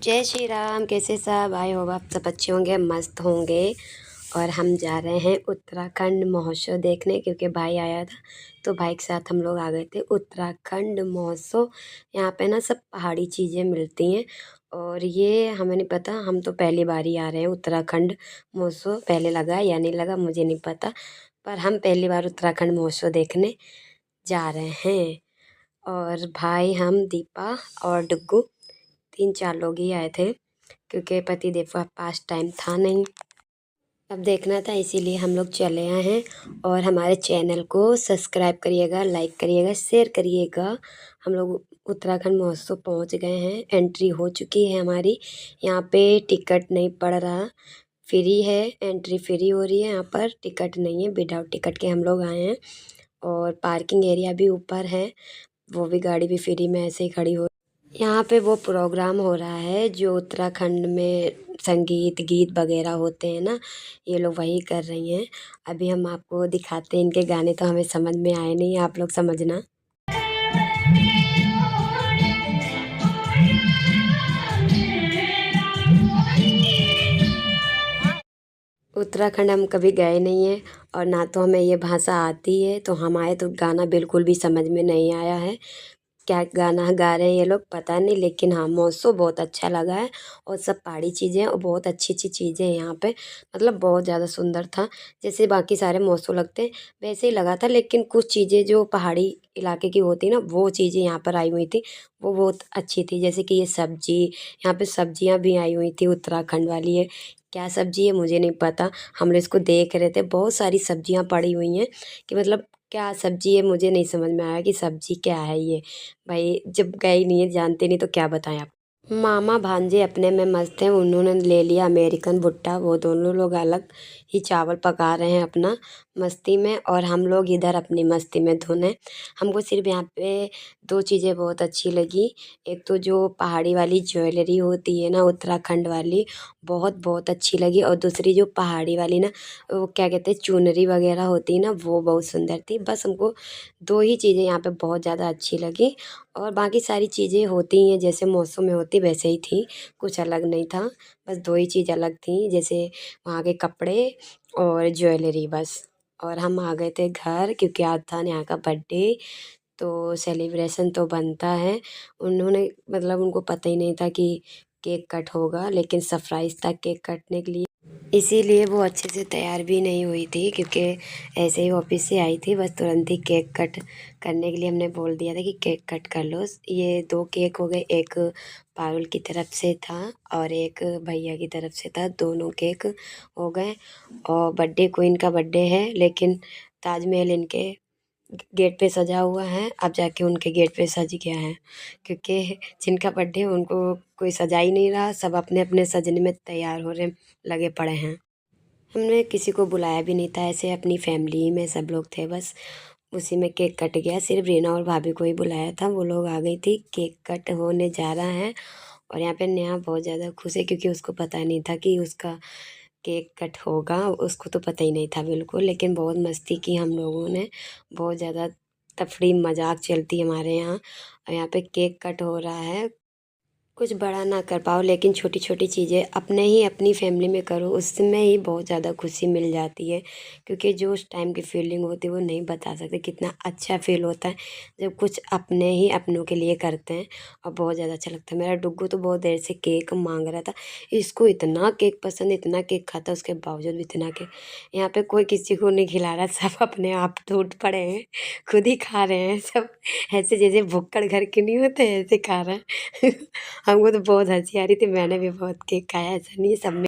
जय श्री राम। कैसे सब? आए हो आप सब अच्छे होंगे, मस्त होंगे। और हम जा रहे हैं उत्तराखंड महोत्सव देखने, क्योंकि भाई आया था तो भाई के साथ हम लोग आ गए थे उत्तराखंड महोत्सव। यहाँ पे ना सब पहाड़ी चीज़ें मिलती हैं, और ये हमें नहीं पता, हम तो पहली बार ही आ रहे हैं उत्तराखंड महोत्सव। पहले लगा या नहीं लगा मुझे नहीं पता, पर हम पहली बार उत्तराखंड महोत्सव देखने जा रहे हैं। और भाई, हम, दीपा और डुग्गू, 3-4 लोग ही आए थे, क्योंकि पति देव का पास टाइम था नहीं, अब देखना था, इसीलिए हम लोग चले आए हैं। और हमारे चैनल को सब्सक्राइब करिएगा, लाइक करिएगा, शेयर करिएगा। हम लोग उत्तराखंड महोत्सव पहुंच गए हैं, एंट्री हो चुकी है हमारी। यहाँ पे टिकट नहीं पड़ रहा, फ्री है, एंट्री फ्री हो रही है। यहाँ पर टिकट नहीं है, विदाउट टिकट के हम लोग आए हैं। और पार्किंग एरिया भी ऊपर है, वो भी गाड़ी भी फ्री में ऐसे ही खड़ी हो। यहाँ पे वो प्रोग्राम हो रहा है जो उत्तराखंड में संगीत गीत वगैरह होते हैं ना, ये लोग वही कर रही हैं। अभी हम आपको दिखाते हैं इनके गाने, तो हमें समझ में आए नहीं, आप लोग समझना। उत्तराखंड हम कभी गए नहीं हैं, और ना तो हमें ये भाषा आती है, तो हम आए तो गाना बिल्कुल भी समझ में नहीं आया है। क्या गाना गा रहे हैं ये लोग पता नहीं, लेकिन हाँ, मौसम बहुत अच्छा लगा है। और सब पहाड़ी चीज़ें हैं, और बहुत अच्छी अच्छी चीज़ें हैं यहाँ पे, मतलब बहुत ज़्यादा सुंदर था। जैसे बाकी सारे मौसम लगते हैं वैसे ही लगा था, लेकिन कुछ चीज़ें जो पहाड़ी इलाके की होती ना, वो चीज़ें यहाँ पर आई हुई थी, वो बहुत अच्छी थी। जैसे कि ये सब्जी, यहाँ पे सब्जियाँ भी आई हुई थी उत्तराखंड वाली है। क्या सब्जी है मुझे नहीं पता, हम लोग इसको देख रहे थे, बहुत सारी सब्जियाँ पड़ी हुई हैं, कि मतलब क्या सब्जी है मुझे नहीं समझ में आया कि सब्जी क्या है ये। भाई जब गए नहीं है, जानते नहीं, तो क्या बताएं आप। मामा भांजे अपने में मस्त हैं, उन्होंने ले लिया अमेरिकन भुट्टा, वो दोनों लोग अलग ही चावल पका रहे हैं अपना मस्ती में, और हम लोग इधर अपनी मस्ती में धुन हैं। हमको सिर्फ यहाँ पे दो चीज़ें बहुत अच्छी लगी। एक तो जो पहाड़ी वाली ज्वेलरी होती है ना, उत्तराखंड वाली, बहुत बहुत अच्छी लगी। और दूसरी जो पहाड़ी वाली ना, वो क्या कहते हैं, चुनरी वगैरह होती है ना, वो बहुत सुंदर थी। बस हमको दो ही चीज़ें यहाँ पे बहुत ज़्यादा अच्छी लगी, और बाकी सारी चीज़ें होती हैं जैसे मौसम में होती वैसे ही थी, कुछ अलग नहीं था। बस दो ही चीज़ अलग थी, जैसे वहाँ के कपड़े और ज्वेलरी, बस। और हम आ गए थे घर, क्योंकि आज था नेहा का बर्थडे, तो सेलिब्रेशन तो बनता है। उन्होंने मतलब उनको पता ही नहीं था कि केक कट होगा, लेकिन सरप्राइज़ था केक कटने के लिए, इसीलिए वो अच्छे से तैयार भी नहीं हुई थी, क्योंकि ऐसे ही ऑफिस से आई थी, बस तुरंत ही केक कट करने के लिए हमने बोल दिया था कि केक कट कर लो। ये दो केक हो गए, एक पारुल की तरफ से था और एक भैया की तरफ से था, दोनों केक हो गए। और बर्थडे क्वीन का बर्थडे है, लेकिन ताजमहल इनके गेट पे सजा हुआ है, अब जाके उनके गेट पे सज गया है, क्योंकि जिनका बर्थडे है उनको कोई सजा ही नहीं रहा, सब अपने अपने सजने में तैयार हो रहे लगे पड़े हैं। हमने किसी को बुलाया भी नहीं था, ऐसे अपनी फैमिली में सब लोग थे, बस उसी में केक कट गया। सिर्फ रीना और भाभी को ही बुलाया था, वो लोग आ गई थी। केक कट होने जा रहा है, और यहाँ पे नेहा बहुत ज़्यादा खुश है, क्योंकि उसको पता नहीं था कि उसका केक कट होगा, उसको तो पता ही नहीं था बिल्कुल। लेकिन बहुत मस्ती की हम लोगों ने, बहुत ज़्यादा तफरी मजाक चलती है हमारे यहाँ। और यहाँ पे केक कट हो रहा है, कुछ बड़ा ना कर पाओ, लेकिन छोटी छोटी चीज़ें अपने ही अपनी फैमिली में करो, उसमें ही बहुत ज़्यादा खुशी मिल जाती है। क्योंकि जो उस टाइम की फीलिंग होती है वो नहीं बता सकते, कितना अच्छा फील होता है जब कुछ अपने ही अपनों के लिए करते हैं, और बहुत ज़्यादा अच्छा लगता है। मेरा डुग्गू तो बहुत देर से केक मांग रहा था, इसको इतना केक पसंद, इतना केक खाता, उसके बावजूद भी इतना केक। यहाँ पे कोई किसी को नहीं खिला रहा, सब अपने आप टूट पड़े हैं, खुद ही खा रहे हैं सब, ऐसे जैसे भुक्कड़ घर के नहीं होते ऐसे खा रहे हैं। हमको तो बहुत हँसी आ रही थी, मैंने भी बहुत केक खाया, ऐसा नहीं है, सब में